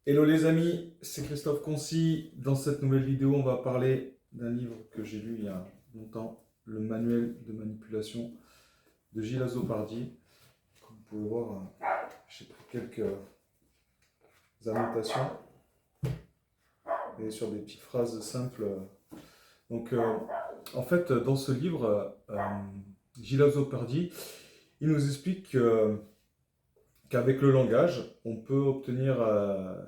Hello les amis, c'est Christophe Concy. Dans cette nouvelle vidéo, on va parler d'un livre que j'ai lu il y a longtemps, le manuel de manipulation de Gilles Azopardi. Comme vous pouvez voir, j'ai pris quelques annotations et sur des petites phrases simples. Donc, en fait, dans ce livre, Gilles Azopardi, il nous explique qu'avec le langage, on peut obtenir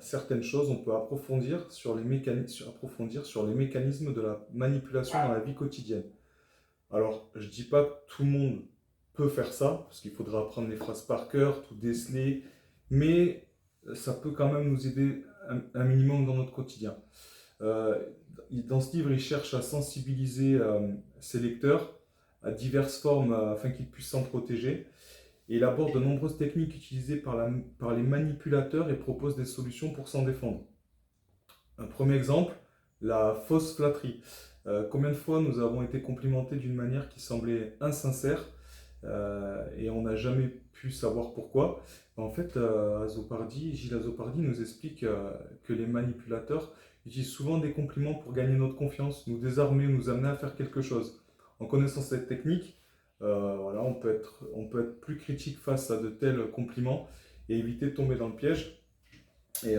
certaines choses, on peut approfondir sur les mécanismes de la manipulation dans la vie quotidienne. Alors, je ne dis pas que tout le monde peut faire ça, parce qu'il faudra apprendre les phrases par cœur, tout déceler, mais ça peut quand même nous aider un minimum dans notre quotidien. Euh, dans ce livre, il cherche à sensibiliser ses lecteurs à diverses formes afin qu'ils puissent s'en protéger. Et il aborde de nombreuses techniques utilisées par les manipulateurs et propose des solutions pour s'en défendre. Un premier exemple, la fausse flatterie. Combien de fois nous avons été complimentés d'une manière qui semblait insincère et on n'a jamais pu savoir pourquoi. En fait, Gilles Azopardi nous explique que les manipulateurs utilisent souvent des compliments pour gagner notre confiance, nous désarmer, nous amener à faire quelque chose. En connaissant cette technique, voilà, on peut être plus critique face à de tels compliments et éviter de tomber dans le piège. Et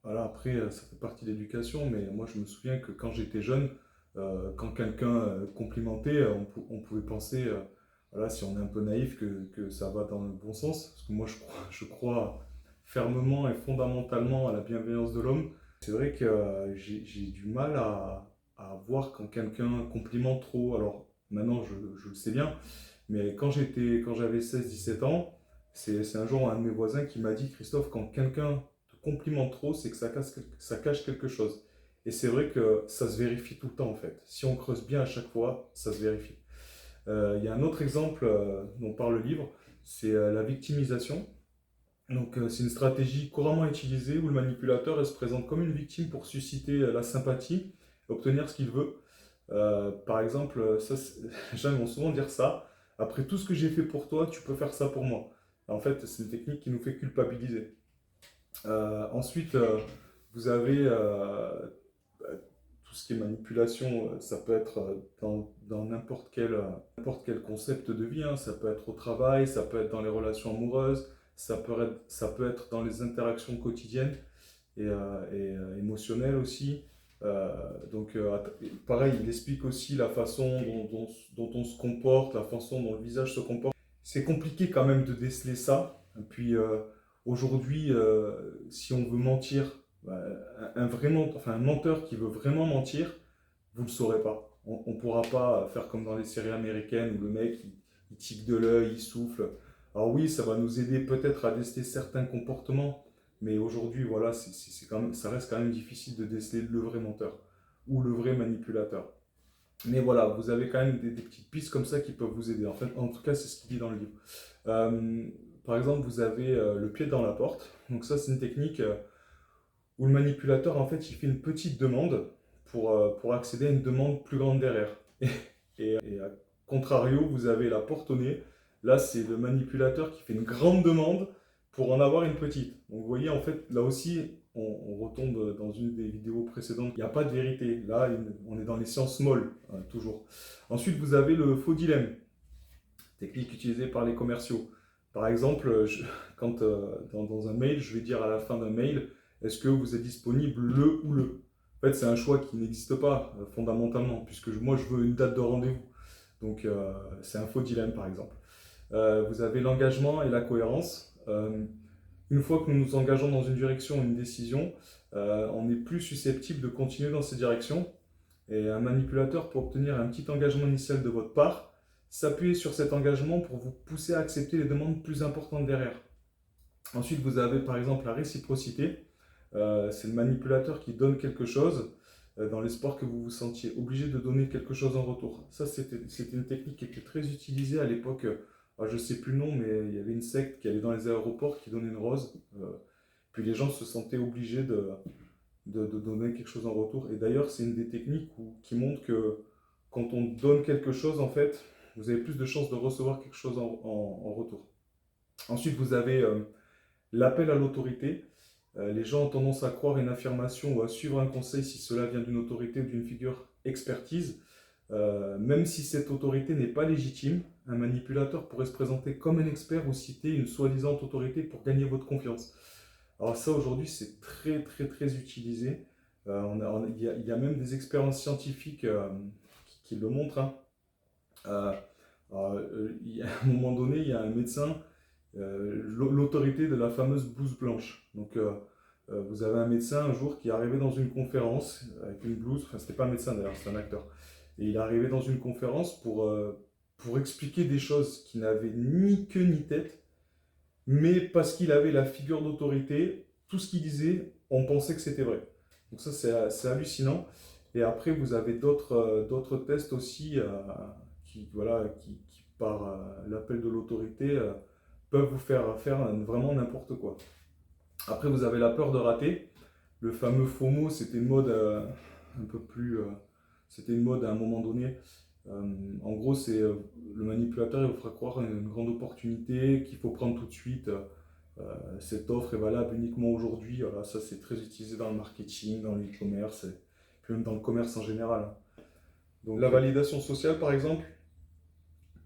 voilà, après, ça fait partie de l'éducation, mais moi je me souviens que quand j'étais jeune, quand quelqu'un complimentait, on pouvait penser, voilà, si on est un peu naïf, que ça va dans le bon sens. Parce que moi je crois fermement et fondamentalement à la bienveillance de l'homme. C'est vrai que j'ai du mal à voir quand quelqu'un complimente trop. Alors maintenant je le sais bien, mais quand j'avais 16 17 ans, c'est un jour un de mes voisins qui m'a dit: Christophe, quand quelqu'un te complimente trop, c'est que ça cache quelque chose. Et c'est vrai que ça se vérifie tout le temps en fait. Si on creuse bien à chaque fois, ça se vérifie. Il y a un autre exemple dont parle le livre, c'est la victimisation. Donc c'est une stratégie couramment utilisée où le manipulateur se présente comme une victime pour susciter la sympathie et obtenir ce qu'il veut. Par exemple, les gens vont souvent dire ça: après tout ce que j'ai fait pour toi, tu peux faire ça pour moi. En fait, c'est une technique qui nous fait culpabiliser. Ensuite, vous avez tout ce qui est manipulation, ça peut être dans n'importe quel concept de vie, hein. Ça peut être au travail, ça peut être dans les relations amoureuses, ça peut être dans les interactions quotidiennes et émotionnelles aussi. Euh, donc, pareil, il explique aussi la façon dont on se comporte, la façon dont le visage se comporte. C'est compliqué quand même de déceler ça. Et puis aujourd'hui, si on veut mentir, bah, un menteur qui veut vraiment mentir, vous ne le saurez pas. On ne pourra pas faire comme dans les séries américaines où le mec il tique de l'œil, il souffle. Alors oui, ça va nous aider peut-être à déceler certains comportements, mais aujourd'hui, voilà, ça reste quand même difficile de déceler le vrai menteur ou le vrai manipulateur. Mais voilà, vous avez quand même des petites pistes comme ça qui peuvent vous aider. En fait, en tout cas, c'est ce qu'il dit dans le livre. Euh, Par exemple, vous avez le pied dans la porte. Donc ça, c'est une technique où le manipulateur, en fait, il fait une petite demande pour accéder à une demande plus grande derrière. Et à contrario, vous avez la porte au nez. Là, c'est le manipulateur qui fait une grande demande pour en avoir une petite. Donc vous voyez, en fait, là aussi, on retombe dans une des vidéos précédentes. Il n'y a pas de vérité. Là, on est dans les sciences molles, hein, toujours. Ensuite, vous avez le faux dilemme, technique utilisée par les commerciaux. Par exemple, quand dans un mail, je vais dire à la fin d'un mail: est-ce que vous êtes disponible le ou le. En fait, c'est un choix qui n'existe pas fondamentalement, puisque moi, je veux une date de rendez-vous. Donc, c'est un faux dilemme, par exemple. Vous avez l'engagement et la cohérence. Une fois que nous nous engageons dans une direction ou une décision, on est plus susceptible de continuer dans cette direction. Et un manipulateur, pour obtenir un petit engagement initial de votre part, s'appuyer sur cet engagement pour vous pousser à accepter les demandes plus importantes derrière. Ensuite, vous avez par exemple la réciprocité. C'est le manipulateur qui donne quelque chose dans l'espoir que vous vous sentiez obligé de donner quelque chose en retour. Ça, c'était une technique qui était très utilisée à l'époque. Je ne sais plus le nom, mais il y avait une secte qui allait dans les aéroports qui donnait une rose. Puis les gens se sentaient obligés de donner quelque chose en retour. Et d'ailleurs, c'est une des techniques qui montre que quand on donne quelque chose, en fait, vous avez plus de chances de recevoir quelque chose en retour. Ensuite, vous avez l'appel à l'autorité. Les gens ont tendance à croire une affirmation ou à suivre un conseil si cela vient d'une autorité ou d'une figure expertise. Même si cette autorité n'est pas légitime, un manipulateur pourrait se présenter comme un expert ou citer une soi-disant autorité pour gagner votre confiance. Alors ça, aujourd'hui, c'est très, très, très utilisé. Il y a même des expériences scientifiques qui le montrent, hein. Euh, à un moment donné, il y a un médecin, l'autorité de la fameuse blouse blanche. Donc, vous avez un médecin un jour qui est arrivé dans une conférence avec une blouse, enfin, c'était pas un médecin d'ailleurs, c'était un acteur. Et il est arrivé dans une conférence pour expliquer des choses qui n'avaient ni queue ni tête, mais parce qu'il avait la figure d'autorité, tout ce qu'il disait, on pensait que c'était vrai. Donc ça, c'est hallucinant. Et après, vous avez d'autres tests aussi qui par l'appel de l'autorité, peuvent vous faire faire vraiment n'importe quoi. Après, vous avez la peur de rater. Le fameux FOMO, c'était une mode un peu plus... c'était une mode à un moment donné. En gros, c'est le manipulateur, il vous fera croire une grande opportunité qu'il faut prendre tout de suite. Cette offre est valable uniquement aujourd'hui. Voilà, ça, c'est très utilisé dans le marketing, dans l'e-commerce, et puis même dans le commerce en général, hein. Donc, la validation sociale, par exemple,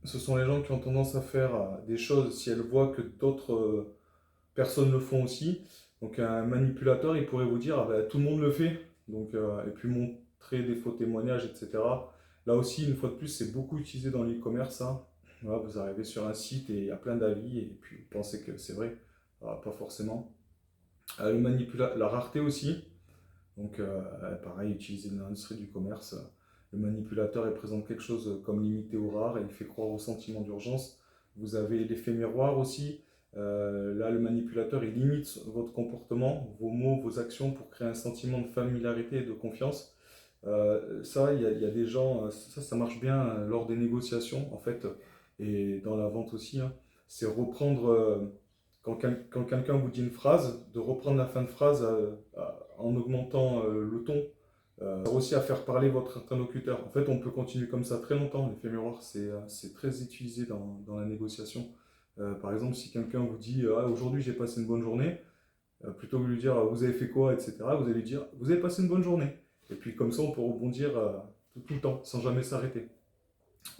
ce sont les gens qui ont tendance à faire des choses si elles voient que d'autres personnes le font aussi. Donc, un manipulateur, il pourrait vous dire, ah ben, tout le monde le fait. Donc, et puis montrer des faux témoignages, etc. Là aussi, une fois de plus, c'est beaucoup utilisé dans l'e-commerce, hein. Voilà, vous arrivez sur un site et il y a plein d'avis et puis vous pensez que c'est vrai. Voilà, pas forcément. La rareté aussi. Donc, pareil, utilisé dans l'industrie du commerce. Le manipulateur il présente quelque chose comme limité ou rare et il fait croire au sentiment d'urgence. Vous avez l'effet miroir aussi. Là, le manipulateur il limite votre comportement, vos mots, vos actions pour créer un sentiment de familiarité et de confiance. Ça, il y a des gens, ça marche bien lors des négociations en fait, et dans la vente aussi, hein. C'est reprendre, quand quelqu'un vous dit une phrase, de reprendre la fin de phrase en augmentant le ton, aussi à faire parler votre interlocuteur. En fait, on peut continuer comme ça très longtemps. L'effet miroir, c'est très utilisé dans la négociation. Par exemple, si quelqu'un vous dit ah, aujourd'hui j'ai passé une bonne journée, plutôt que de lui dire vous avez fait quoi, etc., vous allez lui dire vous avez passé une bonne journée. Et puis comme ça, on peut rebondir tout le temps, sans jamais s'arrêter.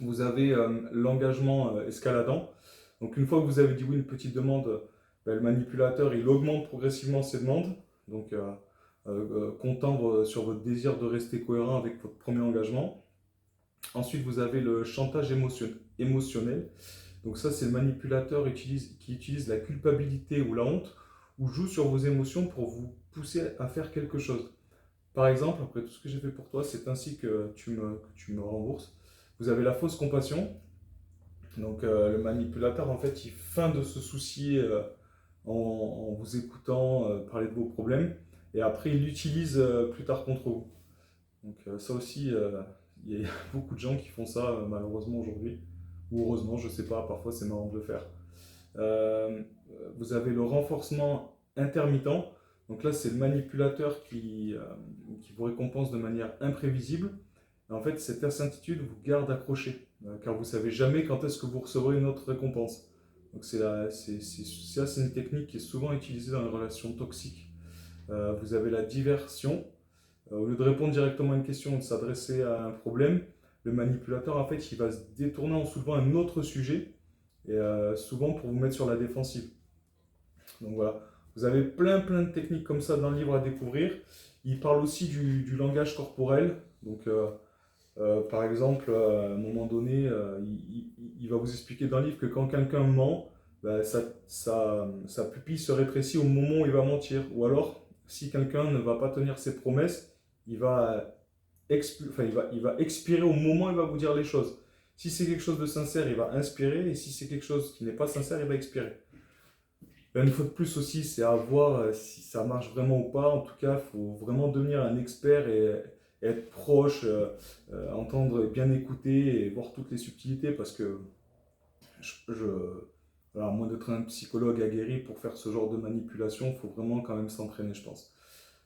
Vous avez l'engagement escaladant. Donc une fois que vous avez dit oui, une petite demande, ben, le manipulateur, il augmente progressivement ses demandes. Donc comptant sur votre désir de rester cohérent avec votre premier engagement. Ensuite, vous avez le chantage émotionnel. Donc ça, c'est le manipulateur qui utilise la culpabilité ou la honte ou joue sur vos émotions pour vous pousser à faire quelque chose. Par exemple, après tout ce que j'ai fait pour toi, c'est ainsi que tu me rembourses. Vous avez la fausse compassion. Donc le manipulateur, en fait, il feint de se soucier en vous écoutant parler de vos problèmes. Et après, il l'utilise plus tard contre vous. Donc ça aussi, il y a beaucoup de gens qui font ça malheureusement aujourd'hui. Ou heureusement, je ne sais pas, parfois c'est marrant de le faire. Euh, Vous avez le renforcement intermittent. Donc là, c'est le manipulateur qui vous récompense de manière imprévisible. Et en fait, cette incertitude vous garde accroché, car vous ne savez jamais quand est-ce que vous recevrez une autre récompense. Donc c'est une technique qui est souvent utilisée dans les relations toxiques. Vous avez la diversion. Au lieu de répondre directement à une question ou de s'adresser à un problème, le manipulateur, en fait, il va se détourner en soulevant un autre sujet, et souvent pour vous mettre sur la défensive. Donc voilà, vous avez plein de techniques comme ça dans le livre à découvrir. Il parle aussi du langage corporel. Donc, par exemple, à un moment donné, il va vous expliquer dans le livre que quand quelqu'un ment, bah, sa pupille se rétrécit au moment où il va mentir. Ou alors, si quelqu'un ne va pas tenir ses promesses, il va, il va expirer au moment où il va vous dire les choses. Si c'est quelque chose de sincère, il va inspirer, et si c'est quelque chose qui n'est pas sincère, il va expirer. Là, une fois de plus aussi, c'est à voir si ça marche vraiment ou pas. En tout cas, il faut vraiment devenir un expert et être proche, entendre et bien écouter et voir toutes les subtilités parce que alors, à moins d'être un psychologue aguerri pour faire ce genre de manipulation, il faut vraiment quand même s'entraîner, je pense.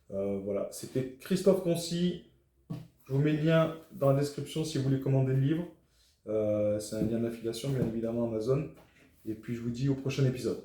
Voilà, c'était Christophe Concy. Je vous mets le lien dans la description si vous voulez commander le livre. C'est un lien d'affiliation, bien évidemment, Amazon. Et puis, je vous dis au prochain épisode.